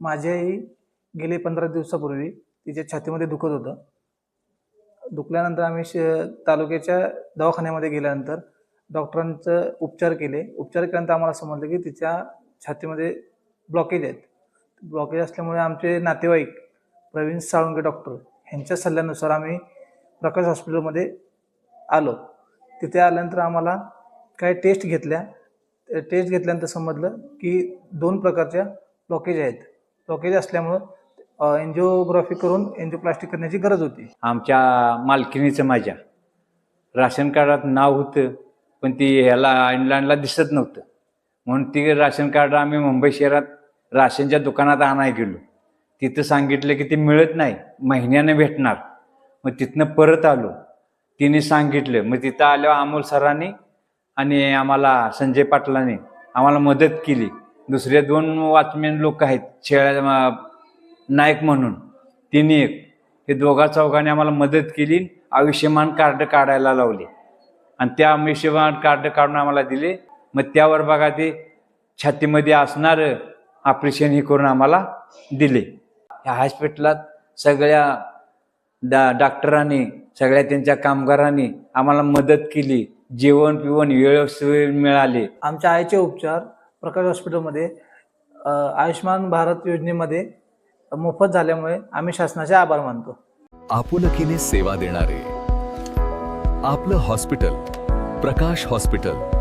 माझी आई गेली 15 दिवसापूर्वी तिच्या छातीमध्ये दुखत होतं. दुखल्यानंतर आम्ही तालुक्याच्या दवाखान्यामध्ये गेल्यानंतर डॉक्टरांचं उपचार केल्यानंतर आम्हाला समजलं की तिच्या छातीमध्ये ब्लॉकेज आहेत. ब्लॉकेज असल्यामुळे आमचे नातेवाईक प्रवीण साळुंके डॉक्टर यांच्या सल्ल्यानुसार आम्ही प्रकाश हॉस्पिटलमध्ये आलो. तिथे आल्यानंतर आम्हाला काही टेस्ट घेतल्यानंतर समजलं की 2 प्रकारच्या ब्लॉकेज आहेत. ब्लॉकेज असल्यामुळं एन्जिओग्राफी करून एन्जिओप्लास्टी करण्याची गरज होती. आमच्या मालकिनीचं माझ्या राशन कार्डात नाव होतं, पण ती ह्याला ऑनलाईनला दिसत नव्हतं. म्हणून ती राशन कार्ड आम्ही मुंबई शहरात राशनच्या दुकानात आणायला गेलो. तिथं सांगितलं की ते मिळत नाही, महिन्याने भेटणार. मग तिथनं परत आलो, तिने सांगितलं. मग तिथं आल्यावर अमोल सरांनी आणि आम्हाला संजय पाटलांनी आम्हाला मदत केली. दुसरे 2 वॉचमॅन लोक आहेत, शेळ्या नाईक म्हणून, तिने एक, हे दोघा-चौघांनी आम्हाला मदत केली. आयुष्यमान कार्ड काढायला लावले आणि त्या आयुष्यमान कार्ड काढून आम्हाला दिले. मग त्यावर बघा ते छातीमध्ये असणारं ऑपरेशन हे करून आम्हाला दिले. ह्या हॉस्पिटलात सगळ्या डॉक्टरांनी, सगळ्या त्यांच्या कामगारांनी आम्हाला मदत केली. जेवण पिवण वेळोवेळी मिळाले. आमच्या आईचे उपचार प्रकाश हॉस्पिटलमध्ये आयुष्यमान भारत योजनेमध्ये मोफत झाल्यामुळे आम्ही शासनाचे आभार मानतो. आपुलकीने सेवा देणारे आपलं हॉस्पिटल प्रकाश हॉस्पिटल.